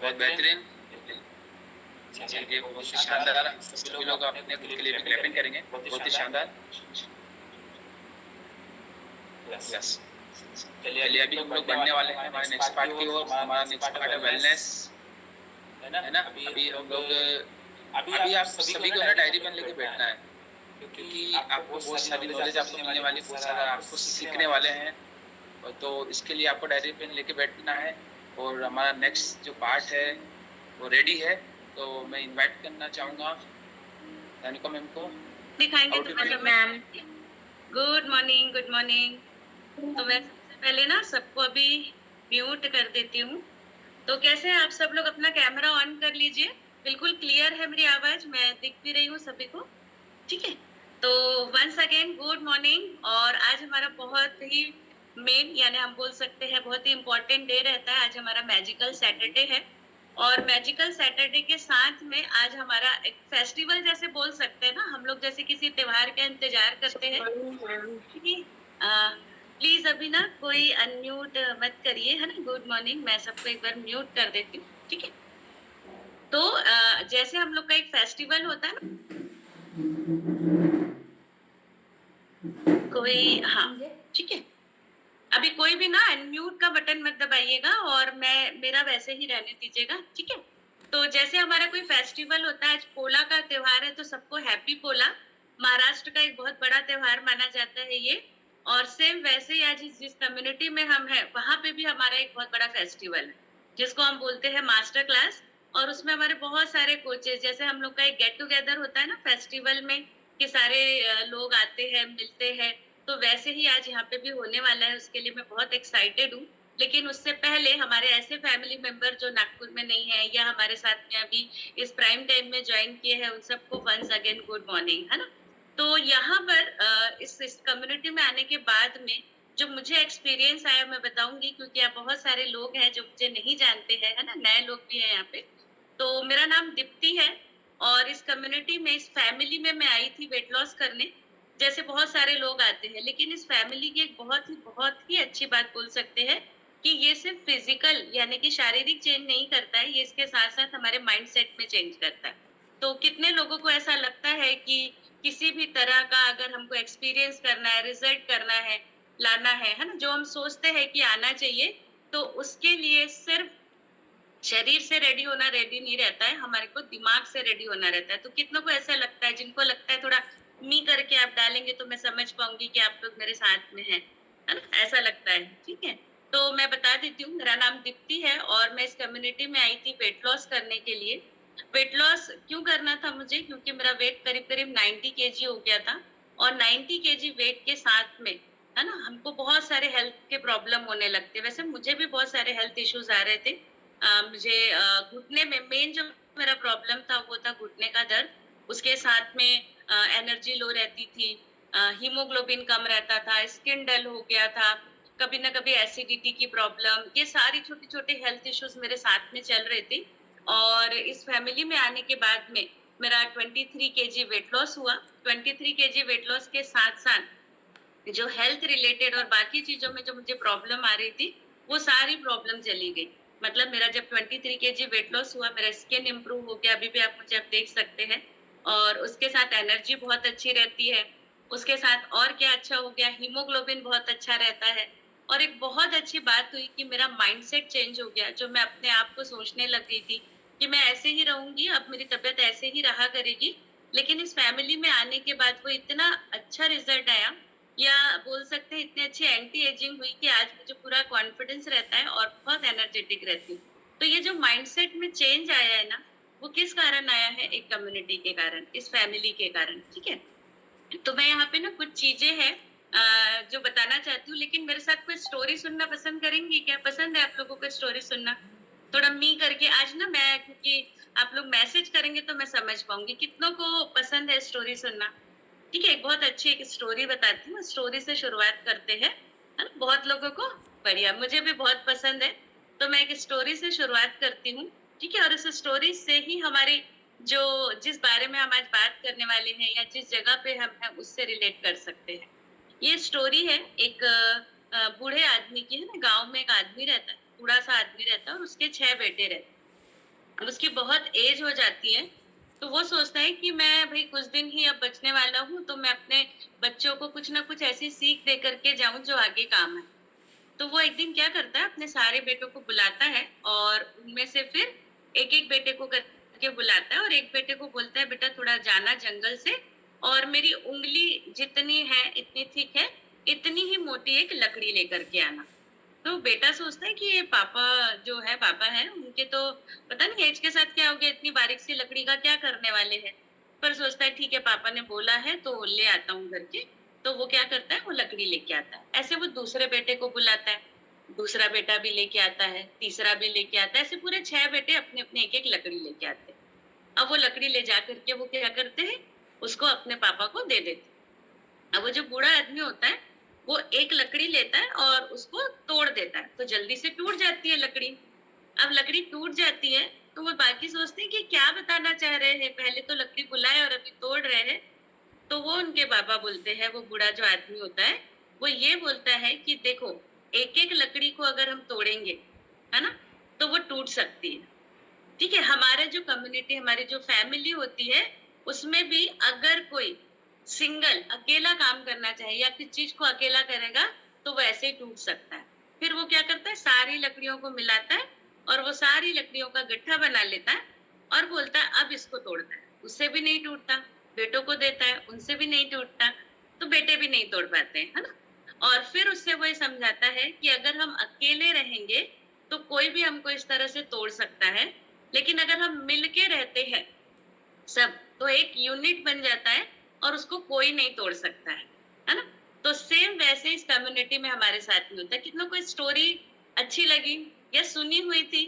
बहुत बेहतरीन। चलिए बहुत ही शानदार। सभी लोग अपने खुद के लिए भी क्लैपिंग करेंगे। बहुत ही शानदार। यस। चलिए अभी हम लोग बढ़ने वाले हैं हमारे नेक्स्ट पार्ट की ओर। हमारा नेक्स्ट पार्ट है वेलनेस, है ना। अभी हम लोग अभी आप सभी को ना डायरी पेन लेके बैठना है, क्योंकि आपको बहुत सारी नॉलेज आपको मिलने वाली, बहुत सारा आपको सीखने वाले हैं। तो इसके लिए आपको डायरी पेन लेके बैठना है। और हमारा नेक्स्ट जो पार्ट है वो रेडी है, तो मैं इनवाइट करना चाहूँगा दानिका मैम को। दिखाएंगे तो ma'am. Good morning, good morning. तो मैं सबसे पहले ना सबको अभी म्यूट कर देती हूँ। तो कैसे आप सब लोग अपना कैमरा ऑन कर लीजिए। बिल्कुल क्लियर है मेरी आवाज, मैं दिख भी रही हूँ सभी को, ठीक है। तो वंस अगेन गुड मॉर्निंग। और आज हमारा बहुत ही मेन, यानी हम बोल सकते हैं बहुत ही इम्पोर्टेंट डे रहता है। आज हमारा मैजिकल सैटरडे है, और मैजिकल सैटरडे के साथ में आज हमारा एक फेस्टिवल जैसे बोल सकते हैं ना, हम लोग जैसे किसी त्योहार का इंतजार करते हैं। प्लीज अभी ना कोई अनम्यूट मत करिए, है ना। गुड मॉर्निंग, मैं सबको एक बार म्यूट कर देती हूँ, ठीक है। तो जैसे हम लोग का एक फेस्टिवल होता है ना, कोई, हाँ ठीक है। अभी कोई भी ना अनम्यूट का बटन मत दबाइएगा, और मेरा वैसे ही रहने दीजिएगा, ठीक है। तो जैसे हमारा कोई फेस्टिवल होता है, आज पोला का त्योहार है, तो सबको हैप्पी पोला। महाराष्ट्र का एक बहुत बड़ा त्योहार माना जाता है ये। और सेम वैसे ही आज जिस कम्युनिटी में हम हैं वहां पे भी हमारा एक बहुत बड़ा फेस्टिवल है, जिसको हम बोलते हैं मास्टर क्लास। और उसमें हमारे बहुत सारे कोचेस, जैसे हम लोग का एक गेट टुगेदर होता है ना फेस्टिवल में, कि सारे लोग आते हैं, मिलते हैं। तो वैसे ही आज यहाँ पे भी होने वाला है, उसके लिए मैं बहुत एक्साइटेड हूँ। लेकिन उससे पहले हमारे ऐसे फैमिली मेंबर जो नागपुर में नहीं है, या हमारे साथ में अभी इस प्राइम टाइम में ज्वाइन किए हैं, उन सबको वंस अगेन गुड मॉर्निंग, है ना। तो यहाँ पर इस कम्युनिटी में आने के बाद में जो मुझे एक्सपीरियंस आया मैं बताऊंगी, क्योंकि आप बहुत सारे लोग हैं जो मुझे नहीं जानते हैं, है ना, नए लोग भी हैं यहाँ पे। तो मेरा नाम दीप्ति है, और इस कम्युनिटी में, इस फैमिली में मैं आई थी वेट लॉस करने। जैसे बहुत सारे लोग आते हैं, लेकिन इस फैमिली की एक बहुत ही अच्छी बात बोल सकते हैं कि ये सिर्फ फिजिकल यानी कि शारीरिक चेंज नहीं करता है, ये इसके साथ साथ हमारे माइंडसेट में चेंज करता है। तो कितने लोगों को ऐसा लगता है कि किसी भी तरह का अगर हमको एक्सपीरियंस करना है, रिजल्ट करना है, लाना है ना, जो हम सोचते हैं कि आना चाहिए, तो उसके लिए सिर्फ शरीर से रेडी होना रेडी नहीं रहता है, हमारे को दिमाग से रेडी होना रहता है। तो कितनों को ऐसा लगता है, जिनको लगता है थोड़ा मी करके आप डालेंगे तो मैं समझ पाऊंगी कि आप लोग मेरे साथ में हैं, है ना, ऐसा लगता है, ठीक है। तो मैं बता देती हूँ, मेरा नाम दीप्ति है, और मैं इस कम्युनिटी में आई थी वेट लॉस करने के लिए। वेट लॉस क्यों करना था मुझे, क्योंकि मेरा वेट करीब करीब 90 केजी हो गया था। और 90 केजी वेट के साथ में, है ना, हमको बहुत सारे हेल्थ के प्रॉब्लम होने लगते। वैसे मुझे भी बहुत सारे हेल्थ इश्यूज आ रहे थे। मुझे घुटने में मेन जो मेरा प्रॉब्लम था वो था घुटने का दर्द। उसके साथ में एनर्जी लो रहती थी, हीमोग्लोबिन कम रहता था, स्किन डल हो गया था, कभी ना कभी एसिडिटी की प्रॉब्लम, ये सारी छोटी छोटी हेल्थ इश्यूज मेरे साथ में चल रहे थे। और इस फैमिली में आने के बाद में मेरा 23 केजी वेट लॉस हुआ। 23 केजी वेट लॉस के साथ साथ जो हेल्थ रिलेटेड और बाकी चीजों में जो मुझे प्रॉब्लम आ रही थी, वो सारी प्रॉब्लम चली गई। मतलब मेरा जब 23 केजी वेट लॉस हुआ, मेरा स्किन इंप्रूव हो गया, अभी भी आप मुझे अब देख सकते हैं। और उसके साथ एनर्जी बहुत अच्छी रहती है। उसके साथ और क्या अच्छा हो गया, हीमोग्लोबिन बहुत अच्छा रहता है। और एक बहुत अच्छी बात हुई कि मेरा माइंडसेट चेंज हो गया। जो मैं अपने आप को सोचने लग गई थी कि मैं ऐसे ही रहूंगी, अब मेरी तबीयत ऐसे ही रहा करेगी, लेकिन इस फैमिली में आने के बाद वो इतना अच्छा रिजल्ट आया, या बोल सकते हैं इतनी अच्छी एंटी एजिंग हुई कि आज मुझे पूरा कॉन्फिडेंस रहता है और बहुत एनर्जेटिक रहती हूँ। तो ये जो माइंडसेट में चेंज आया है ना, वो किस कारण आया है, एक कम्युनिटी के कारण, इस फैमिली के कारण, ठीक है। तो मैं यहाँ पे ना कुछ चीजें हैं जो बताना चाहती हूँ, लेकिन मेरे साथ कोई स्टोरी सुनना पसंद करेंगी क्या? पसंद है आप लोगों को स्टोरी सुनना? थोड़ा मी करके आज ना, मैं क्योंकि आप लोग मैसेज करेंगे तो मैं समझ पाऊंगी कितनों को पसंद है स्टोरी सुनना। ठीक है, एक बहुत अच्छी एक स्टोरी बताती हूँ, स्टोरी से शुरुआत करते हैं, है ना। बहुत लोगों को बढ़िया, मुझे भी बहुत पसंद है। तो मैं एक स्टोरी से शुरुआत करती हूँ, ठीक है। और इस स्टोरी से ही हमारी जो जिस बारे में हम आज बात करने वाले हैं, या जिस जगह पे हम हैं, उससे रिलेट कर सकते हैं। ये स्टोरी है एक बूढ़े आदमी की, है ना। गांव में एक आदमी रहता है, बूढ़ा सा आदमी रहता है, और उसके 6 बेटे रहते हैं। अब उसकी बहुत एज हो जाती है, तो वो सोचता है कि मैं भाई कुछ दिन ही अब बचने वाला हूँ, तो मैं अपने बच्चों को कुछ ना कुछ ऐसी सीख दे करके जाऊं जो आगे काम है। तो वो एक दिन क्या करता है, अपने सारे बेटों को बुलाता है और उनमें से फिर एक एक बेटे को करके बुलाता है और एक बेटे को बोलता है, बेटा थोड़ा जाना जंगल से और मेरी उंगली जितनी है इतनी थिक है, इतनी ही मोटी एक लकड़ी लेकर के आना। तो बेटा सोचता है कि ये पापा जो है, पापा है उनके, तो पता नहीं एज के साथ क्या हो गया, इतनी बारीक सी लकड़ी का क्या करने वाले हैं। पर सोचता है ठीक है, पापा ने बोला है तो ले आता हूँ करके। तो वो क्या करता है, वो लकड़ी लेके आता है। ऐसे वो दूसरे बेटे को बुलाता है, दूसरा बेटा भी लेके आता है, तीसरा भी लेके आता है, ऐसे पूरे 6 बेटे अपने अपने एक एक लकड़ी लेके आते हैं। अब वो लकड़ी ले जा करके वो क्या करते हैं, उसको अपने पापा को दे देते हैं। अब वो जो बूढ़ा आदमी होता है, वो एक लकड़ी लेता है और उसको तोड़ देता है, तो जल्दी से टूट जाती है लकड़ी। अब लकड़ी टूट जाती है, तो वो बाकी सोचते हैं कि क्या बताना चाह रहे हैं, पहले तो लकड़ी बुलाए और अभी तोड़ रहे हैं। तो वो उनके बाबा बोलते हैं, वो बूढ़ा जो आदमी होता है, वो ये बोलता है कि देखो, एक एक लकड़ी को अगर हम तोड़ेंगे, है ना, तो वो टूट सकती है। ठीक है, हमारे जो कम्युनिटी, हमारी जो फैमिली होती है, उसमें भी अगर कोई सिंगल अकेला काम करना चाहे या किसी चीज को अकेला करेगा, तो वो ऐसे ही टूट सकता है। फिर वो क्या करता है, सारी लकड़ियों को मिलाता है और वो सारी लकड़ियों का गट्ठा बना लेता है और बोलता है अब इसको तोड़ता है। उससे भी नहीं टूटता, बेटों को देता है, उनसे भी नहीं टूटता, तो बेटे भी नहीं तोड़ पाते हैं, है ना। और फिर उससे वो ये समझाता है कि अगर हम अकेले रहेंगे तो कोई भी हमको इस तरह से तोड़ सकता है, लेकिन अगर हम मिलके रहते हैं सब, तो एक यूनिट बन जाता है और उसको कोई नहीं तोड़ सकता है ना। तो सेम वैसे इस कम्युनिटी में हमारे साथ में होता है। कितना कोई स्टोरी अच्छी लगी या सुनी हुई थी,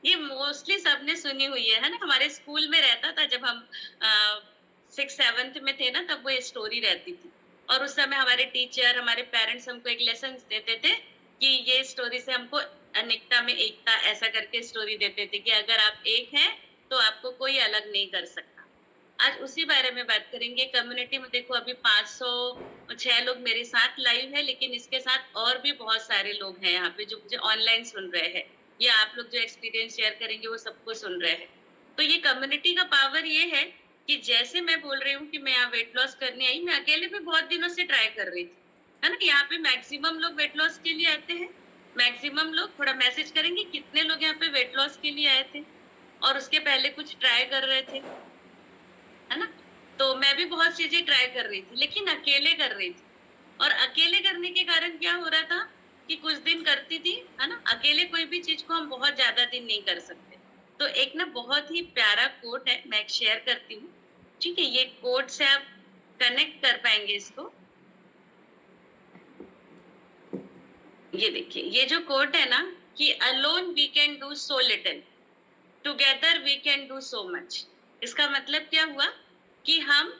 ये मोस्टली सबने सुनी हुई है ना। हमारे स्कूल में रहता था जब हम 6th 7th में थे ना, तब वो ये स्टोरी रहती थी और उस समय हमारे टीचर, हमारे पेरेंट्स हमको एक लेसन देते थे कि ये स्टोरी से हमको अनेकता में एकता ऐसा करके स्टोरी देते थे कि अगर आप एक हैं तो आपको कोई अलग नहीं कर सकता। आज उसी बारे में बात करेंगे। कम्युनिटी में देखो अभी 506 लोग मेरे साथ लाइव है, लेकिन इसके साथ और भी बहुत सारे लोग हैं यहाँ पे जो मुझे ऑनलाइन सुन रहे हैं, या आप लोग जो एक्सपीरियंस शेयर करेंगे वो सबको सुन रहे हैं। तो ये कम्युनिटी का पावर ये है कि जैसे मैं बोल रही हूँ कि मैं यहाँ वेट लॉस करने आई, मैं अकेले भी बहुत दिनों से ट्राई कर रही थी, है ना। यहाँ पे मैक्सिमम लोग वेट लॉस के लिए आते हैं। मैक्सिमम लोग, थोड़ा मैसेज करेंगे कितने लोग यहाँ पे वेट लॉस के लिए आए थे और उसके पहले कुछ ट्राई कर रहे थे, है ना। तो मैं भी बहुत चीजें ट्राई कर रही थी, लेकिन अकेले कर रही थी। और अकेले करने के कारण क्या हो रहा था कि कुछ दिन करती थी, है ना। अकेले कोई भी चीज को हम बहुत ज्यादा दिन नहीं कर सकते। तो एक ना बहुत ही प्यारा कोट है, मैं एक शेयर करती हूँ। ठीक है, ये कोट से आप कनेक्ट कर पाएंगे इसको। ये देखिए, ये जो कोट है ना, कि alone we can do so little, together we can do so much. इसका मतलब क्या हुआ कि हम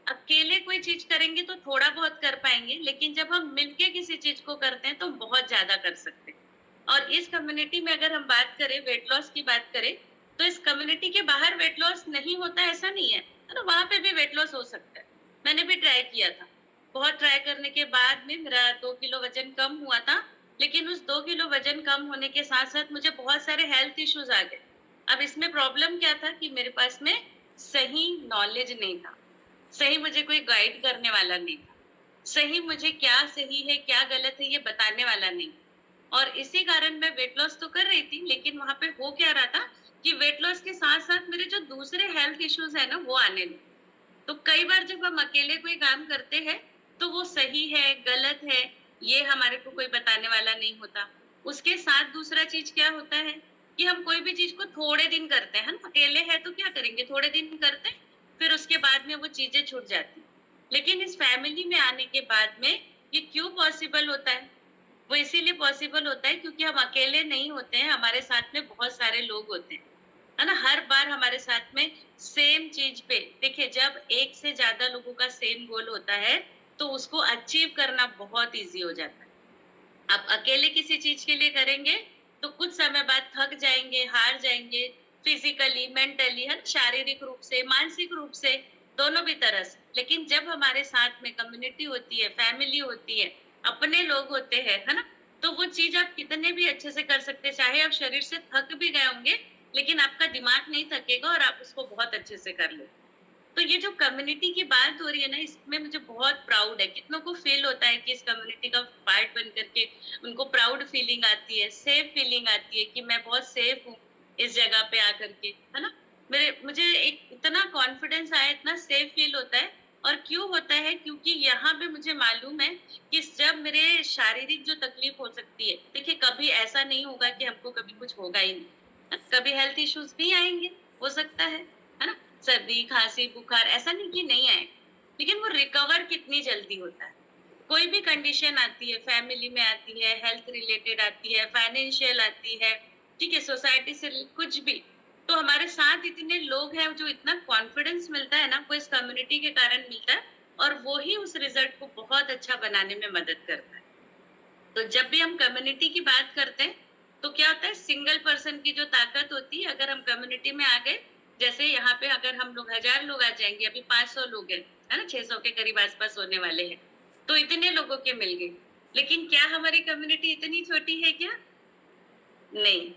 अकेले कोई चीज करेंगे तो थोड़ा बहुत कर पाएंगे, लेकिन जब हम मिलके किसी चीज को करते हैं तो बहुत ज्यादा कर सकते हैं। और इस कम्युनिटी में अगर हम बात करें, वेट लॉस की बात करें, तो इस कम्युनिटी के बाहर वेट लॉस नहीं होता ऐसा नहीं है, तो वहां पे भी वेट लॉस हो सकता है। मैंने भी ट्राई किया था, बहुत ट्राई करने के बाद में मेरा 2 किलो वजन कम हुआ था। लेकिन उस 2 किलो वजन कम होने के साथ साथ मुझे बहुत सारे हेल्थ इश्यूज आ गए। अब इसमें प्रॉब्लम क्या था कि मेरे पास में सही नॉलेज नहीं था, सही मुझे कोई गाइड करने वाला नहीं था, सही मुझे क्या सही है क्या गलत है ये बताने वाला नहीं। और इसी कारण मैं वेट लॉस तो कर रही थी, लेकिन वहां पे हो क्या रहा था कि वेट लॉस के साथ साथ मेरे जो दूसरे हेल्थ इश्यूज है ना, वो आने लगे। तो कई बार जब हम अकेले कोई काम करते हैं, तो वो सही है गलत है ये हमारे को कोई बताने वाला नहीं होता। उसके साथ दूसरा चीज क्या होता है कि हम कोई भी चीज को थोड़े दिन करते हैं ना, अकेले है तो क्या करेंगे, थोड़े दिन करते हैं, फिर उसके बाद में वो चीजें छूट जाती। लेकिन इस फैमिली में आने के बाद में ये क्यों पॉसिबल होता है? वो इसीलिए पॉसिबल होता है क्योंकि हम अकेले नहीं होते हैं, हमारे साथ में बहुत सारे लोग होते हैं, है ना। हर बार हमारे साथ में सेम चीज पे, देखिए जब एक से ज्यादा लोगों का सेम गोल होता है तो उसको अचीव करना बहुत इजी हो जाता है। आप अकेले किसी चीज के लिए करेंगे तो कुछ समय बाद थक जाएंगे, हार जाएंगे, फिजिकली, मेंटली, है, शारीरिक रूप से, मानसिक रूप से, दोनों भी तरह से। लेकिन जब हमारे साथ में कम्युनिटी होती है, फैमिली होती है, अपने लोग होते हैं, है ना, तो वो चीज आप कितने भी अच्छे से कर सकते हैं। चाहे आप शरीर से थक भी गए होंगे, लेकिन आपका दिमाग नहीं थकेगा और आप उसको बहुत अच्छे से कर लो। तो ये जो कम्युनिटी की बात हो रही है ना, इसमें मुझे बहुत प्राउड है। कितनों को फील होता है कि इस कम्युनिटी का पार्ट बन करके उनको प्राउड फीलिंग आती है, सेफ फीलिंग आती है कि मैं बहुत सेफ हूँ इस जगह पे आकर के, है ना? मुझे एक इतना कॉन्फिडेंस आया, इतना सेफ फील होता है। और क्यों होता है? क्योंकि यहाँ पे मुझे मालूम है कि जब मेरे शारीरिक जो तकलीफ हो सकती है, देखिए कभी ऐसा नहीं होगा कि हमको कभी कुछ होगा ही नहीं, कभी हेल्थ इश्यूज भी आएंगे, हो सकता है ना? सर्दी, खांसी, बुखार, ऐसा नहीं कि नहीं आए, लेकिन वो रिकवर कितनी जल्दी होता है। कोई भी कंडीशन आती है, फैमिली में आती है, हेल्थ रिलेटेड आती है, फाइनेंशियल आती है, ठीक है, सोसाइटी से कुछ भी, तो हमारे साथ इतने लोग हैं, जो इतना कॉन्फिडेंस मिलता है ना, वो इस कम्युनिटी के कारण मिलता है। और वो ही उस रिजल्ट को बहुत अच्छा बनाने में मदद करता है। तो जब भी हम कम्युनिटी की बात करते हैं, तो क्या होता है, सिंगल पर्सन की जो ताकत होती है, अगर हम कम्युनिटी में आ गए, जैसे यहाँ पे अगर हम लोग 1000 लोग आ जाएंगे, अभी 500 लोग हैं, है ना, 600 के करीब आसपास होने वाले हैं, तो इतने लोगों के मिल गए। लेकिन क्या हमारी कम्युनिटी इतनी छोटी है क्या? नहीं,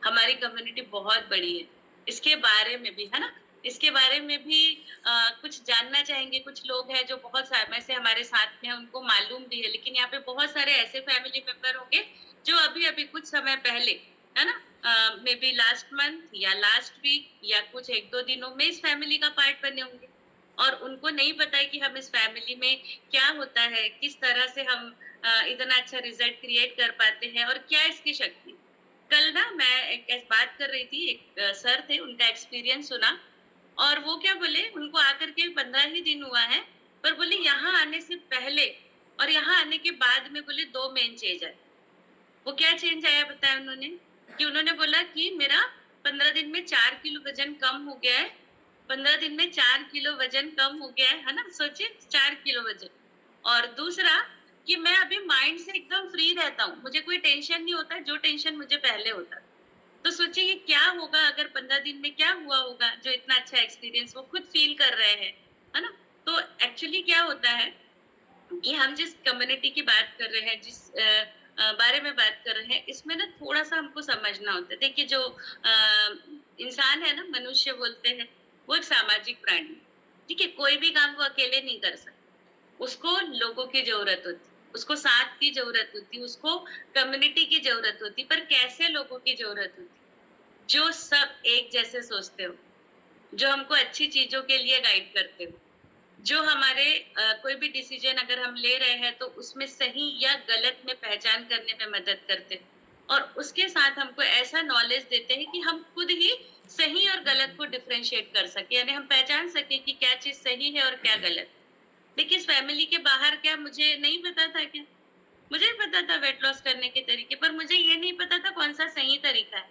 हमारी कम्युनिटी बहुत बड़ी है। इसके बारे में भी, है ना? इसके बारे में भी कुछ जानना चाहेंगे। कुछ लोग हैं जो बहुत समय से हमारे साथ में हैं, उनको मालूम भी है, लेकिन यहाँ पे बहुत सारे ऐसे फैमिली मेंबर होंगे जो अभी-अभी कुछ समय पहले, है ना? मे बी लास्ट मंथ या लास्ट वीक या कुछ 1-2 दिनों में इस फैमिली का पार्ट बने होंगे। और उनको नहीं पता है कि हम इस फैमिली में क्या होता है, किस तरह से हम इतना अच्छा रिजल्ट क्रिएट कर पाते हैं और क्या इसकी शक्ति। कल ना मैं एक ऐसी बात कर रही थी, एक सर थे, उनका एक्सपीरियंस सुना। और वो क्या बोले, उनको आकर के 15 ही दिन हुआ है, पर बोले यहाँ आने से पहले और यहाँ आने के बाद में बोले 2 मेन चेंज आए। वो क्या चेंज आया बताया उन्होंने? कि उन्होंने बोला कि मेरा 15 दिन में 4 किलो वजन कम हो गया है। 15 दिन में 4 किलो वजन कम हो गया है ना? सोचिए, 4 किलो वजन। और दूसरा कि मैं अभी माइंड से एकदम फ्री रहता हूँ। मुझे कोई टेंशन नहीं होता, जो टेंशन मुझे पहले होता। तो सोचिए ये क्या होगा, अगर 15 दिन में क्या हुआ होगा, जो इतना अच्छा एक्सपीरियंस वो खुद फील कर रहे हैं, है ना? तो एक्चुअली क्या होता है कि हम जिस कम्युनिटी की बात कर रहे हैं, जिस बारे में बात कर रहे हैं, इसमें ना थोड़ा-सा हमको समझना होता है। देखिए जो इंसान है ना, मनुष्य बोलते हैं, वो एक सामाजिक प्राणी है, ठीक है? कोई भी काम वो अकेले नहीं कर सकता। उसको लोगों की ज़रूरत होती, उसको साथ की ज़रूरत होती, उसको कम्युनिटी की ज़रूरत होती, पर कैसे लोगों की ज़रूरत होती? जो सब एक जैसे सोचते हो, जो हमको अच्छी चीज़ों के लिए गाइड करते हो, जो हमारे कोई भी डिसीजन अगर हम ले रहे हैं तो उसमें सही या गलत में पहचान करने में मदद करते हैं। और उसके साथ हमको ऐसा नॉलेज देते हैं कि हम खुद ही सही और गलत को डिफरेंशिएट कर सकें, यानी हम पहचान सकें कि क्या चीज़ सही है और क्या गलत। देखिए इस फैमिली के बाहर क्या मुझे नहीं पता था क्या? मुझे पता था वेट लॉस करने के तरीके, पर मुझे ये नहीं पता था कौन-सा सही तरीका है,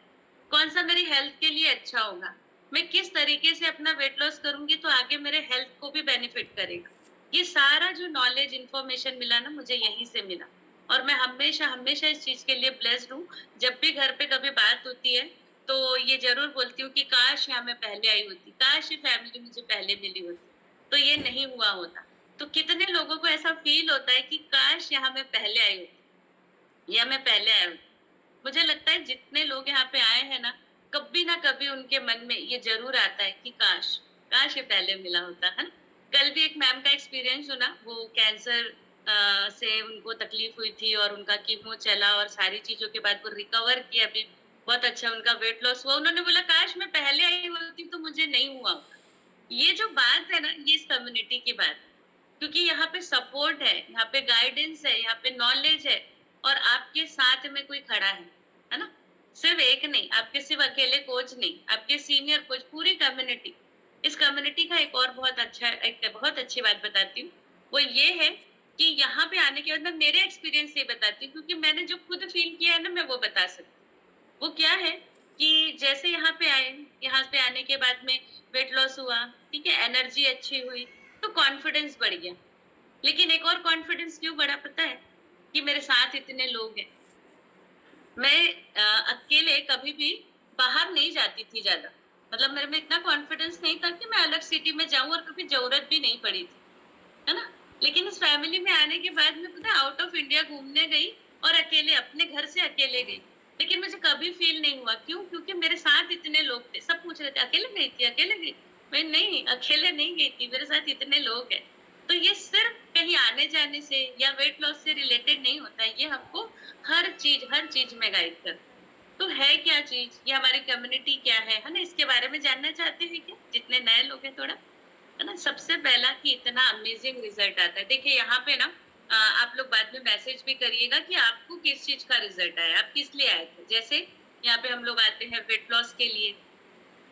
कौन-सा मेरी हेल्थ के लिए अच्छा होगा। मैं किस तरीके से अपना वेट लॉस करूँगी तो आगे मेरे हेल्थ को भी बेनिफिट करेगा। ये सारा जो नॉलेज इन्फॉर्मेशन मिला ना, मुझे यहीं से मिला। और मैं हमेशा इस चीज़ के लिए ब्लेस्ड हूँ। जब भी घर पे कभी बात होती है, तो ये ज़रूर बोलती हूँ कि काश यहाँ मैं पहले आई होती, काश ये फैमिली मुझे पहले मिली होती, तो ये नहीं हुआ होता। तो कितने लोगों को ऐसा फ़ील होता है कि काश यहाँ मैं पहले आई होती या मैं पहले आया होता। मुझे लगता है जितने लोग यहाँ पे आए हैं ना कभी उनके मन में ये ज़रूर आता है कि काश ये पहले मिला होता, है ना? कल भी एक मैम का एक्सपीरियंस सुना, वो कैंसर से उनको तकलीफ हुई थी और उनका कीमो चला और सारी चीज़ों के बाद वो रिकवर किए, अभी बहुत अच्छा उनका वेट लॉस हुआ। उन्होंने बोला काश मैं पहले आई होती तो मुझे नहीं हुआ होता। ये जो बात है ना, ये इस कम्युनिटी की बात है। क्योंकि यहाँ पे सपोर्ट है, यहाँ पे गाइडेंस है, यहाँ पे नॉलेज है और आपके साथ में कोई खड़ा है ना? सिर्फ एक नहीं, आपके सिर्फ अकेले कोच नहीं, आपके सीनियर कोच, पूरी कम्युनिटी। इस कम्युनिटी का एक बहुत अच्छी बात बताती हूँ, वो ये है कि यहाँ पे आने के बाद मैं मेरे एक्सपीरियंस से बताती हूँ, क्योंकि मैंने जो खुद फील किया है ना, मैं वो बता सकती हूँ। वो क्या है कि जैसे यहाँ पे आए, यहाँ पे आने के बाद में वेट लॉस हुआ, ठीक है? एनर्जी अच्छी हुई, तो कॉन्फिडेंस बढ़ गया। लेकिन एक और कॉन्फिडेंस क्यों बढ़ा पता है? कि मेरे साथ इतने लोग हैं। मैं अकेले कभी भी बाहर नहीं जाती थी ज़्यादा। मतलब मेरे में इतना कॉन्फिडेंस नहीं था कि मैं अलग सिटी में जाऊँ, और कभी ज़रूरत भी नहीं पड़ी थी, है ना? लेकिन इस फैमिली में आने के बाद में पता है, आउट ऑफ इंडिया घूमने गई और अकेले अपने घर से अकेले गई। लेकिन मुझे कभी फील नहीं हुआ। क्यों? क्योंकि मेरे साथ इतने लोग थे। सब पूछ रहे थे, "अकेले गई थी? अकेले गई?" मैं, "नहीं, अकेले नहीं गई थी, मेरे साथ इतने लोग हैं।" तो ये सिर्फ़ कहीं आने-जाने से या वेट लॉस से रिलेटेड नहीं होता है, ये हमको हर चीज़ में गाइड करता है। तो है क्या चीज़? ये हमारी कम्युनिटी क्या है ना? इसके बारे में जानना चाहते हैं क्या? जितने नए लोग हैं थोड़ा? है ना? सबसे पहला कि इतना अमेज़िंग रिज़ल्ट आता है। देखिए यहाँ पे ना आप लोग बाद में मैसेज भी करिएगा कि आपको किस चीज़ का रिज़ल्ट आया, आप किस लिए आए थे। जैसे यहाँ पे हम लोग आते हैं वेट लॉस के लिए,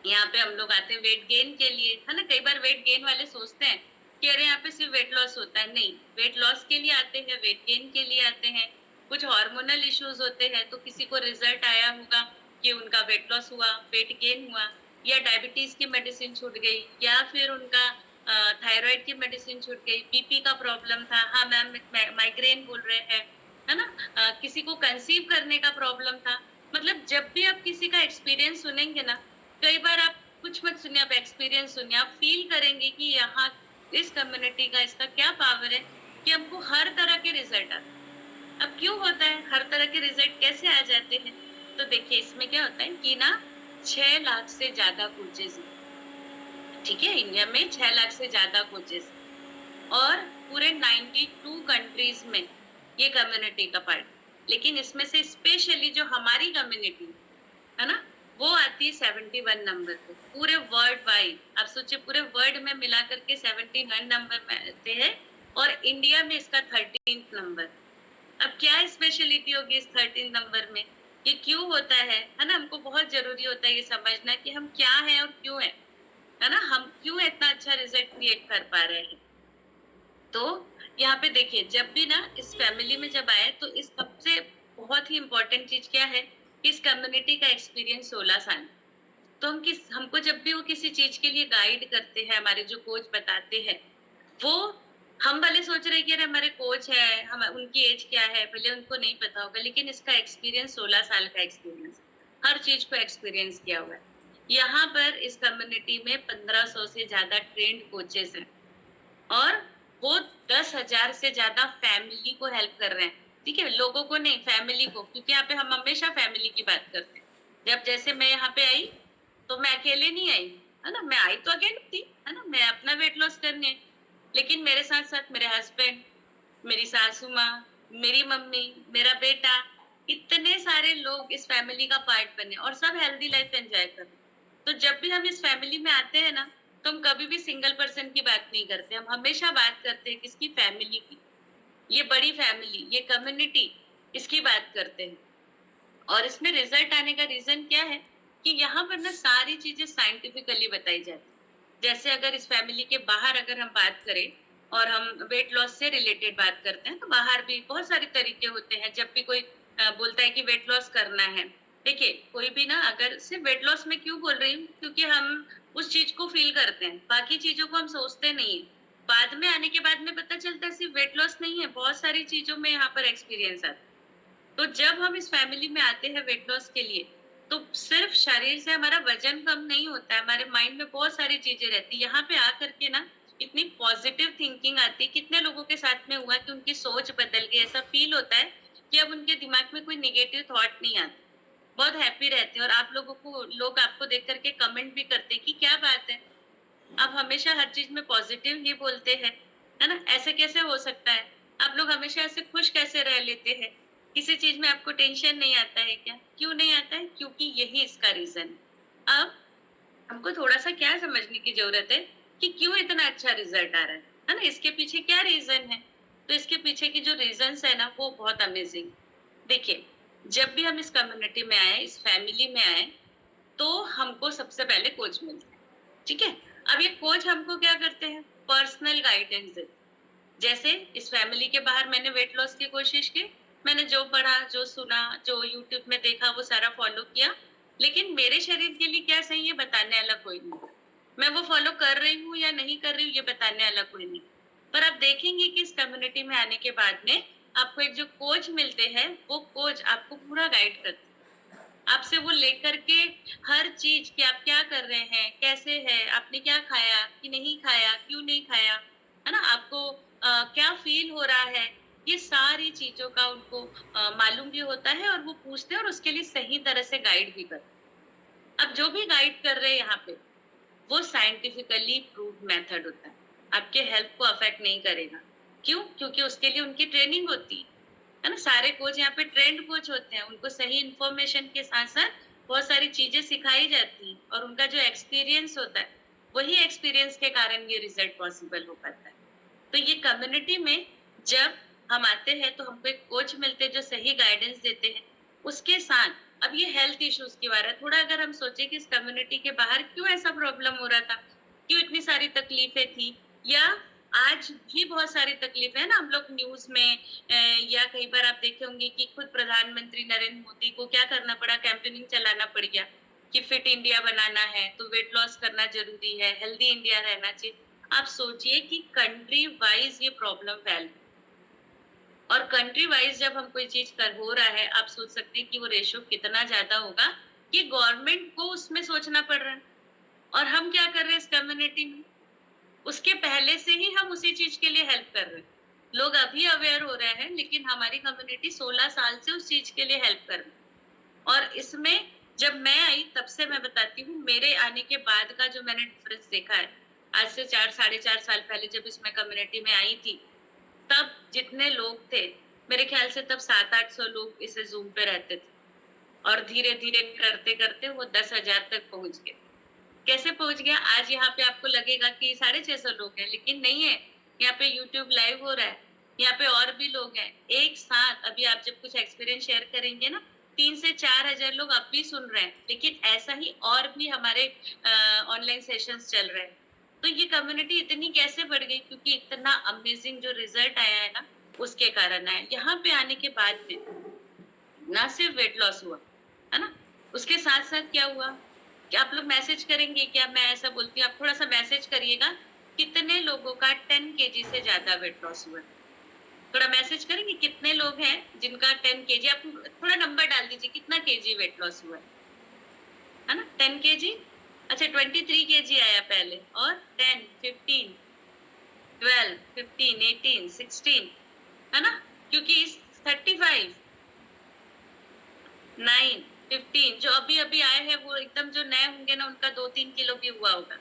यहाँ पे हम लोग आते हैं वेट गेन के लिए, है ना? कई बार वेट गेन वाले सोचते हैं कि अरे यहाँ पे सिर्फ़ वेट लॉस होता है, नहीं, वेट लॉस के लिए आते हैं, वेट गेन के लिए आते हैं। कुछ हार्मोनल इश्यूज़ होते हैं, तो किसी को रिज़ल्ट आया होगा कि उनका वेट लॉस हुआ, वेट गेन हुआ या डायबिटीज़ की मेडिसिन छूट गई या फिर उनका थायरॉइड की मेडिसिन छूट गई, बीपी का प्रॉब्लम था, हाँ मैम माइग्रेन बोल रहे हैं, है ना? किसी को कंसीव करने का प्रॉब्लम था। मतलब जब भी आप किसी का एक्सपीरियंस सुनेंगे ना, कई बार आप कुछ मत सुनिए, आप एक्सपीरियंस सुनिए, आप फ़ील करेंगे कि यहाँ इस कम्युनिटी का इसका क्या पावर है कि हमको हर तरह के रिज़ल्ट आते हैं। अब क्यों होता है? हर तरह के रिज़ल्ट कैसे आ जाते हैं? तो देखिए इसमें क्या होता है कि ना 6 लाख से ज़्यादा कोचेज़ हैं, ठीक है? इंडिया में 6 लाख से ज़्यादा कोचेज़ और पूरे 92 कंट्रीज़ में ये कम्युनिटी का पार्ट। लेकिन इसमें से स्पेशली जो हमारी कम्युनिटी है ना? वो आती है 71 नंबर पे, पूरे वर्ल्ड वाइड। आप सोचिए पूरे वर्ल्ड में मिला कर के 71 नंबर में आते हैं और इंडिया में इसका 13th नंबर। अब क्या स्पेशलिटी होगी इस 13 नंबर में? ये क्यों होता है ना? हमको बहुत ज़रूरी होता है ये समझना कि हम क्या हैं और क्यों हैं, है ना? हम क्यों इतना अच्छा रिज़ल्ट क्रिएट कर पा रहे हैं। तो यहाँ पे देखिए जब भी ना इस फैमिली में जब आए तो इस सबसे बहुत ही इम्पोर्टेंट चीज़ क्या है कि इस कम्युनिटी का एक्सपीरियंस 16 साल। तो हमको जब भी वो किसी चीज़ के लिए गाइड करते हैं, हमारे जो कोच बताते हैं, वो हम भले सोच रहे हैं कि अरे हमारे कोच हैं, हम उनकी एज क्या है, भले उनको नहीं पता होगा, लेकिन इसका एक्सपीरियंस 16 साल का एक्सपीरियंस, हर चीज़ को एक्सपीरियंस किया हुआ है। यहाँ पर इस कम्युनिटी में 1500 से ज़्यादा ट्रेन्ड कोचेज़ हैं। और वो 10,000 से ज़्यादा फैमिली को हेल्प कर रहे हैं, ठीक है? लोगों को नहीं, फैमिली को, क्योंकि यहाँ पे हम हमेशा फैमिली की बात करते हैं। जब जैसे मैं यहाँ पे आई, तो मैं अकेले नहीं आई, है ना? मैं आई तो अकेले थी, है ना? मैं अपना वेट लॉस करने, लेकिन मेरे साथ-साथ मेरे हस्बैंड, मेरी सासू माँ, मेरी मम्मी, मेरा बेटा, इतने सारे लोग इस फैमिली का पार्ट बने और सब हेल्दी लाइफ एन्जॉय कर रहे हैं। तो जब भी हम इस फैमिली में आते हैं ना, तो हम कभी भी सिंगल पर्सन की बात नहीं करते, हम हमेशा बात करते हैं किसकी? फैमिली की। ये बड़ी फैमिली, ये कम्युनिटी, इसकी बात करते हैं। और इसमें रिजल्ट आने का रीज़न क्या है कि यहाँ पर ना सारी चीज़ें साइंटिफिकली बताई जाती हैं। जैसे अगर इस फैमिली के बाहर अगर हम बात करें और हम वेट लॉस से रिलेटेड बात करते हैं, तो बाहर भी बहुत सारे तरीके होते हैं। जब भी कोई बोलता है कि वेट लॉस करना है, देखिए कोई भी ना, अगर सिर्फ वेट लॉस मैं क्यों बोल रही हूँ, क्योंकि हम उस चीज़ को फ़ील करते हैं, बाकी चीज़ों को हम सोचते नहीं हैं। बाद में आने के बाद में पता चलता है सिर्फ वेट लॉस नहीं है, बहुत सारी चीज़ों में यहाँ पर एक्सपीरियंस आता है। तो जब हम इस फैमिली में आते हैं वेट लॉस के लिए, तो सिर्फ शरीर से हमारा वजन कम नहीं होता है, हमारे माइंड में बहुत सारी चीजें रहती है। यहाँ पे आकर के ना इतनी पॉजिटिव थिंकिंग आती है। कितने लोगों के साथ में हुआ कि उनकी सोच बदल गई, ऐसा फील होता है कि अब उनके दिमाग में कोई निगेटिव थॉट नहीं आता, बहुत हैप्पी रहते हैं। और आप लोगों को, लोग आपको देख करके कमेंट भी करते हैं कि क्या बात है, आप हमेशा हर चीज में पॉजिटिव ही बोलते हैं, है ना? ऐसे कैसे हो सकता है? आप लोग हमेशा ऐसे खुश कैसे रह लेते हैं? किसी चीज में आपको टेंशन नहीं आता है क्या? क्यों नहीं आता है? क्योंकि यही इसका रीजन है। अब हमको थोड़ा-सा क्या समझने की ज़रूरत है कि क्यों इतना अच्छा रिज़ल्ट आ रहा है ना? इसके पीछे क्या रीज़न है? तो इसके पीछे की जो रीज़न्स है ना, वो बहुत अमेज़िंग। देखिए, जब भी हम इस कम्युनिटी में आए, इस फैमिली में आए, तो हमको सबसे पहले कोच मिलता है, ठीक है? अब ये कोच हमको क्या करते हैं? पर्सनल गाइडेंस देते हैं। जैसे इस फैमिली के बाहर मैंने वेट लॉस की कोशिश की, मैंने जो पढ़ा, जो सुना, जो यूट्यूब में देखा वो सारा फॉलो किया, लेकिन मेरे शरीर के लिए क्या सही है बताने वाला कोई नहीं। मैं वो फॉलो कर रही हूँ या नहीं कर रही हूँ ये बताने वाला कोई नहीं। पर आप देखेंगे कि इस कम्युनिटी में आने के बाद में आपको एक जो कोच मिलते हैं, वो कोच आपको पूरा गाइड करते हैं। आपसे वो लेकर के हर चीज़ कि आप क्या कर रहे हैं, कैसे है, आपने क्या खाया कि नहीं खाया, क्यों नहीं खाया, है ना? आपको क्या फ़ील हो रहा है, ये सारी चीजों का उनको मालूम भी होता है और वो पूछते हैं और उसके लिए सही तरह से गाइड भी करते हैं। अब जो भी गाइड कर रहे हैं यहाँ पे, वो साइंटिफिकली प्रूव्ड मेथड होता है, आपके हेल्थ को अफेक्ट नहीं करेगा। क्यों? क्योंकि उसके लिए उनकी ट्रेनिंग होती है ना। सारे कोच यहाँ पे ट्रेंड कोच होते हैं, उनको सही इंफॉर्मेशन के साथ साथ बहुत सारी चीजें सिखाई जाती है और उनका जो एक्सपीरियंस होता है, वही एक्सपीरियंस के कारण ये रिजल्ट पॉसिबल हो पाता है। तो ये कम्युनिटी में जब हम आते हैं तो हमको एक कोच मिलते हैं जो सही गाइडेंस देते हैं। उसके साथ अब ये हेल्थ इश्यूज की बात है, थोड़ा अगर हम सोचे कि इस कम्युनिटी के बाहर क्यों ऐसा प्रॉब्लम हो रहा था, क्यों इतनी सारी तकलीफें थी, या आज भी बहुत सारी तकलीफें है ना। हम लोग न्यूज में या कई बार आप देखे होंगे कि खुद प्रधानमंत्री नरेंद्र मोदी को क्या करना पड़ा, कैंपेनिंग चलाना पड़ गया कि फिट इंडिया बनाना है तो वेट लॉस करना जरूरी है, हेल्दी इंडिया रहना चाहिए। आप सोचिए कि कंट्री वाइज ये प्रॉब्लम फैल, और कंट्री वाइज जब हम कोई चीज कर हो रहा है, आप सोच सकते हैं कि वो रेशो कितना ज्यादा होगा कि गवर्नमेंट को उसमें सोचना पड़ रहा है। और हम क्या कर रहे हैं इस कम्युनिटी में, उसके पहले से ही हम उसी चीज के लिए हेल्प कर रहे हैं। लोग अभी अवेयर हो रहे हैं, लेकिन हमारी कम्युनिटी 16 साल से उस चीज के लिए हेल्प कर रही है। और इसमें जब मैं आई तब से मैं बताती हूँ, मेरे आने के बाद का जो मैंने डिफरेंस देखा है, आज से 4 साढ़े 4 साल पहले जब इसमें कम्युनिटी में आई थी, तब जितने लोग थे, मेरे ख्याल से तब 700-800 लोग इसे जूम पे रहते थे, और धीरे धीरे करते करते वो 10,000 तक पहुंच गए। कैसे पहुंच गया? आज यहाँ पे आपको लगेगा कि 650 लोग हैं, लेकिन नहीं है। यहाँ पे यूट्यूब लाइव हो रहा है, यहाँ पे और भी लोग हैं एक साथ। अभी आप जब कुछ एक्सपीरियंस शेयर करेंगे ना, 3 से 4 हजार लोग अब भी सुन रहे हैं, लेकिन ऐसा ही और भी हमारे ऑनलाइन सेशंस चल रहे हैं। तो ये कम्युनिटी इतनी कैसे बढ़ गई? क्योंकि इतना अमेजिंग जो रिजल्ट आया है ना, उसके कारण आया। यहाँ पे आने के बाद में ना सिर्फ वेट लॉस हुआ, है ना, उसके साथ साथ क्या हुआ कि आप लोग मैसेज करेंगे क्या, मैं ऐसा बोलती हूँ, आप थोड़ा सा मैसेज करिएगा, कितने लोगों का 10 केजी से ज्यादा वेट लॉस हुआ है। थोड़ा मैसेज करेंगे कितने लोग हैं जिनका 10 केजी, आप थोड़ा नंबर डाल दीजिए, कितना केजी वेट लॉस हुआ है ना। 10 केजी, अच्छा 23 केजी आया पहले, और 10, 15, 12, 15, 18, 16, है ना। क्योंकि इस 35, 9, 15 जो अभी अभी आए हैं, वो एकदम जो नए होंगे ना, उनका 2-3 किलो भी हुआ होगा,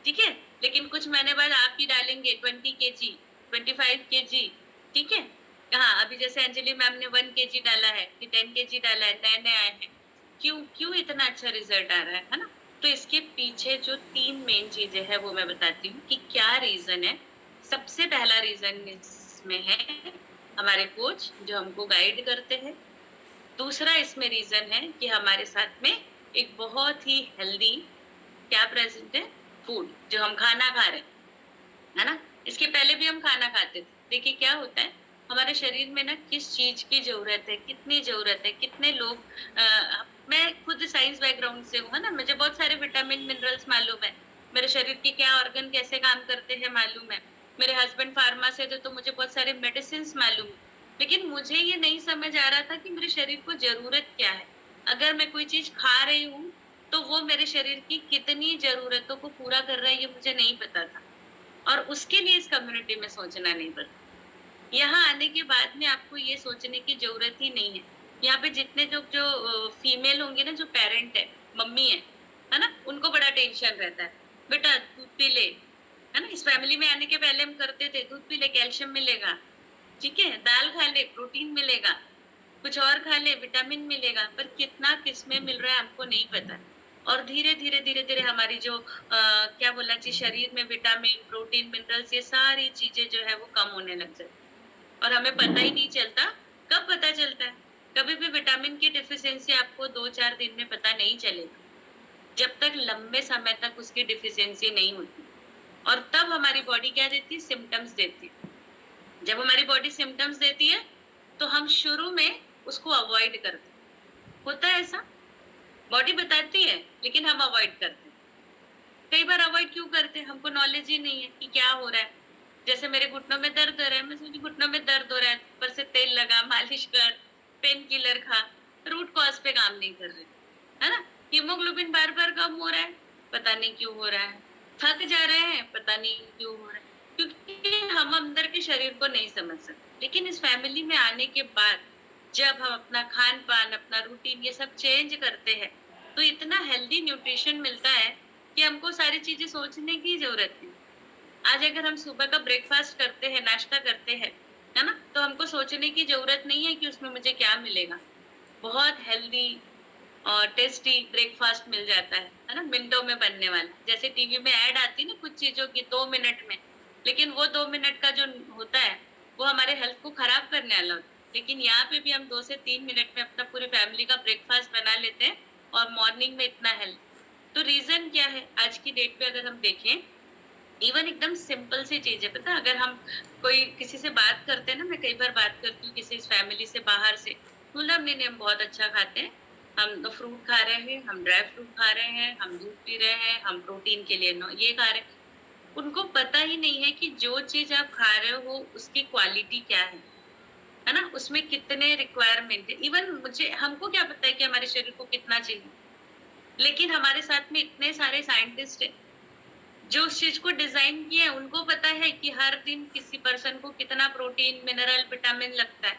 ठीक है। लेकिन कुछ महीने बाद आप ही डालेंगे 20 केजी, 25 केजी, ठीक है। हाँ, अभी जैसे अंजलि मैम ने 1 केजी डाला है, कि 10 केजी डाला है, नए नए आए हैं। क्यों क्यों इतना अच्छा रिजल्ट आ रहा है ना। तो इसके पीछे जो 3 मेन चीजें हैं वो मैं बताती हूँ कि क्या रीजन है। सबसे पहला रीजन इसमें है हमारे कोच जो हमको गाइड करते हैं। दूसरा इसमें रीजन है कि हमारे साथ में एक बहुत ही हेल्दी क्या प्रेजेंट है, फूड, जो हम खाना खा रहे हैं, है ना। इसके पहले भी हम खाना खाते थे। देखिए क्या होता है हमारे शरीर में ना, किस चीज की जरूरत है, कितनी जरूरत है, कितने लोग मैं खुद साइंस बैकग्राउंड से हूँ, है ना, मुझे बहुत सारे विटामिन मिनरल्स मालूम है, मेरे शरीर के क्या ऑर्गन कैसे काम करते हैं मालूम है। मेरे हस्बैंड फार्मा से थे तो मुझे बहुत सारे मेडिसिन मालूम है। लेकिन मुझे ये नहीं समझ आ रहा था कि मेरे शरीर को जरूरत क्या है। अगर मैं कोई चीज खा रही हूँ तो वो मेरे शरीर की कितनी जरूरतों को पूरा कर रहा है, ये मुझे नहीं पता था। और उसके लिए इस कम्युनिटी में सोचना नहीं पड़ता। यहाँ आने के बाद में आपको ये सोचने की जरूरत ही नहीं है। यहाँ पे जितने जो फीमेल होंगे ना, जो पेरेंट है, मम्मी है ना, उनको बड़ा टेंशन रहता है, बेटा दूध पी ले, है ना। इस फैमिली में आने के पहले हम करते थे, दूध पी ले कैल्शियम मिलेगा, ठीक है, दाल खा ले प्रोटीन मिलेगा, कुछ और खा ले विटामिन मिलेगा, पर कितना किसमें मिल रहा है हमको नहीं पता। और धीरे धीरे धीरे धीरे हमारी जो क्या बोलना चाहिए, शरीर में विटामिन प्रोटीन मिनरल्स ये सारी चीजें जो है वो कम होने लग जाती, और हमें पता ही नहीं चलता। कब पता चलता है? कभी भी विटामिन की डिफिशियंसी आपको 2-4 दिन में पता नहीं चलेगा, जब तक लंबे समय तक उसकी डिफिशियंसी नहीं होती। और तब हमारी बॉडी क्या देती है, सिम्टम्स देती है। जब हमारी बॉडी सिम्टम्स देती है तो हम शुरू में उसको अवॉइड करते हैं। होता है ऐसा, बॉडी बताती है लेकिन हम अवॉइड करते हैं। कई बार अवॉइड क्यों करते हैं? हमको नॉलेज ही नहीं है कि क्या हो रहा है। जैसे मेरे घुटनों में दर्द हो रहा है, मैं सोची घुटनों में दर्द हो रहा है, ऊपर से तेल लगा, मालिश कर, पेन किलर खा, रूट कॉज पे काम नहीं कर रहे, है ना। हीमोग्लोबिन बार बार कम हो रहा है, पता नहीं क्यों हो रहा है। थक जा रहे हैं, पता नहीं क्यों हो रहा है, क्योंकि हम अंदर के शरीर को नहीं समझ सकते, लेकिन इस फैमिली में आने के बाद जब हम अपना खान-पान, अपना रूटीन ये सब चेंज करते हैं, तो इतना हेल्दी न्यूट्रिशन मिलता है कि हमको सारी चीज़ें सोचने की ज़रूरत नहीं। आज अगर हम सुबह का ब्रेकफ़ास्ट करते हैं, नाश्ता करते हैं, है ना? तो हमको सोचने की ज़रूरत नहीं है कि उसमें मुझे क्या मिलेगा। बहुत हेल्दी और टेस्टी ब्रेकफ़ास्ट मिल जाता है ना? मिनटों में बनने वाला। जैसे टीवी में ऐड आती है ना कुछ चीज़ों की 2 मिनट में, लेकिन वो 2 मिनट का जो होता है, वो हमारे हेल्थ को खराब करने वाला होता है। लेकिन यहाँ पे भी हम 2 से 3 मिनट में अपना पूरी फैमिली का ब्रेकफ़ास्ट बना लेते हैं और मॉर्निंग में इतना हेल्थ। तो रीज़न क्या है? आज की डेट पे अगर हम देखें, इवन एकदम सिंपल सी चीज़ है, पता है? अगर हम कोई किसी से बात करते हैं ना, मैं कई बार बात करती हूँ किसी फैमिली से बाहर से, बोला नहीं-नहीं हम बहुत अच्छा खाते हैं, हम तो फ्रूट खा रहे हैं, हम ड्राई फ्रूट खा रहे हैं, हम दूध पी रहे हैं, हम प्रोटीन के लिए ये खा रहे हैं। उनको पता ही नहीं है कि जो चीज़ आप खा रहे हो उसकी क्वालिटी क्या है ना? उसमें कितने रिक्वायरमेंट है। इवन मुझे हमको क्या पता है कि हमारे शरीर को कितना चाहिए, लेकिन हमारे साथ में इतने सारे साइंटिस्ट हैं जो उस चीज़ को डिज़ाइन किए हैं, उनको पता है कि हर दिन किसी पर्सन को कितना प्रोटीन, मिनरल, विटामिन लगता है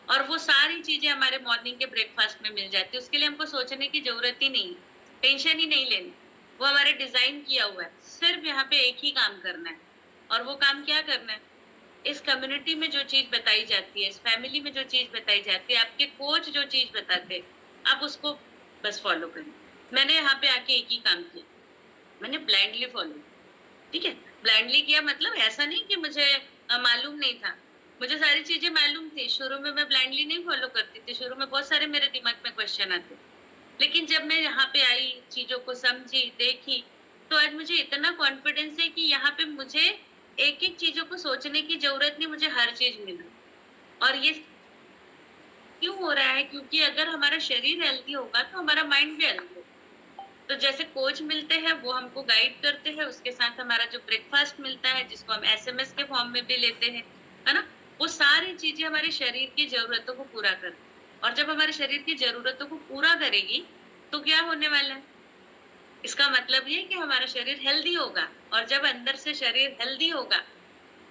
और वो सारी चीज़ें हमारे मॉर्निंग के ब्रेकफ़ास्ट में मिल जाती है। उसके लिए हमको सोचने की ज़रूरत ही नहीं है, टेंशन ही नहीं लेनी। वो हमारे डिज़ाइन किया हुआ है, सिर्फ़ यहाँ पे एक ही काम करना है और वो काम क्या करना है? इस कम्युनिटी में जो चीज़ बताई जाती है, इस फैमिली में जो चीज़ बताई जाती है, आपके कोच जो चीज़ बताते हैं, आप उसको बस फ़ॉलो करें। मैंने यहाँ पे आके एक ही काम किया, मैंने ब्लाइंडली फ़ॉलो ठीक है? ब्लाइंडली किया मतलब ऐसा नहीं कि मुझे मालूम नहीं था। मुझे सारी चीज़ें मालूम थी। शुरू में मैं ब्लाइंडली नहीं फ़ॉलो करती थी। शुरू में बहुत सारे मेरे दिमाग में क्वेश्चन आते। लेकिन जब मैं यहाँ पे आई, चीज़ों को समझी, देखी, तो आज मुझे इतना कॉन्फिडेंस है कि यहाँ पे मुझे एक-एक चीज़ों को सोचने की ज़रूरत नहीं, मुझे हर चीज़ मिल रही। और ये क्यों हो रहा है? क्योंकि अगर हमारा शरीर हेल्दी होगा, तो हमारा माइंड भी हेल्दी होगा। तो जैसे कोच मिलते हैं, वो हमको गाइड करते हैं, उसके साथ हमारा जो ब्रेकफ़ास्ट मिलता है, जिसको हम एसएमएस के फॉर्म में भी लेते हैं, है ना? वो सारी चीज़ें हमारे शरीर की ज़रूरतों को पूरा करती हैं और जब हमारे शरीर की ज़रूरतों को पूरा करेगी, तो क्या होने वाला है? इसका मतलब ये है कि हमारा शरीर हेल्दी होगा और जब अंदर से शरीर हेल्दी होगा,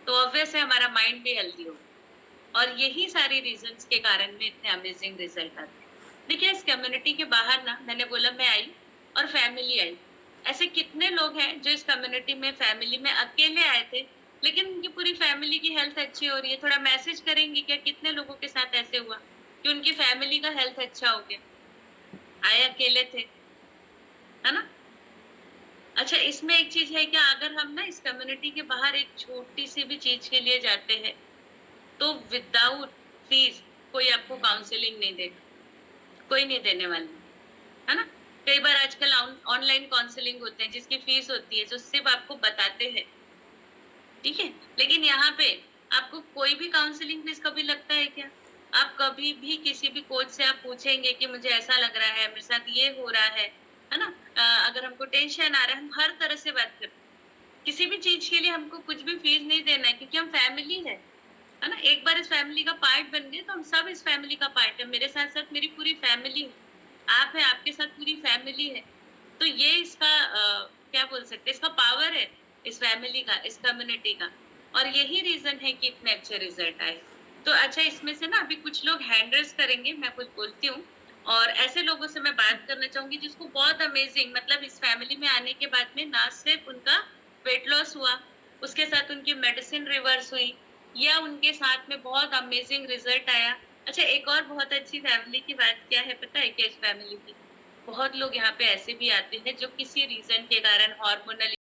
तो ऑब्वियस है हमारा माइंड भी हेल्दी होगा और यही सारी रीज़न्स के कारण में इतने अमेज़िंग रिज़ल्ट आते हैं। देखिए, इस कम्युनिटी के बाहर ना मैंने बोला मैं आई और फैमिली आई। ऐसे कितने लोग हैं जो इस कम्युनिटी में फैमिली में अकेले आए थे, लेकिन उनकी पूरी फैमिली की हेल्थ अच्छी हो रही है। थोड़ा मैसेज करेंगी क्या कितने लोगों के साथ ऐसे हुआ कि उनकी फैमिली का हेल्थ अच्छा हो गया? आए अकेले थे, है ना? अच्छा, इसमें एक चीज़ है क्या, अगर हम ना इस कम्युनिटी के बाहर एक छोटी-सी भी चीज़ के लिए जाते हैं, तो विदाउट फीस कोई आपको काउंसलिंग नहीं देगा, कोई नहीं देने वाला, है ना? कई बार आजकल ऑनलाइन काउंसलिंग होते हैं जिसकी फीस होती है, जो सिर्फ़ आपको बताते हैं, ठीक है? लेकिन यहाँ पे आपको कोई भी काउंसलिंग फीस कभी लगता है क्या? आप कभी भी किसी भी कोच से आप पूछेंगे कि मुझे ऐसा लग रहा है, मेरे साथ ये हो रहा है ना? अगर हमको टेंशन आ रहा है, हम हर तरह से बात करते हैं। किसी भी चीज़ के लिए हमको कुछ भी फीस नहीं देना है क्योंकि हम फैमिली है ना? एक बार इस फैमिली का पार्ट बन गए तो हम सब इस फैमिली का पार्ट है। मेरे साथ-साथ मेरी पूरी फैमिली है। आप हैं, आपके साथ पूरी फैमिली है। तो ये इसका क्या बोल सकते हैं, इसका पावर है, इस फैमिली का, इस कम्युनिटी का और यही रीज़न है कि इतने अच्छे रिज़ल्ट आए। तो अच्छा, इसमें से ना अभी कुछ लोग हैंड रेज़ करेंगे, मैं कुछ बोलती हूँ और ऐसे लोगों से मैं बात करना चाहूँगी जिसको बहुत अमेज़िंग मतलब इस फैमिली में आने के बाद में ना सिर्फ़ उनका वेट लॉस हुआ, उसके साथ उनकी मेडिसिन रिवर्स हुई या उनके साथ में बहुत अमेज़िंग रिज़ल्ट आया। अच्छा, एक और बहुत अच्छी फैमिली की बात क्या है पता है क्या इस फैमिली की? बहुत लोग यहाँ पे ऐसे भी आते हैं जो किसी रीज़न के कारण हार्मोनल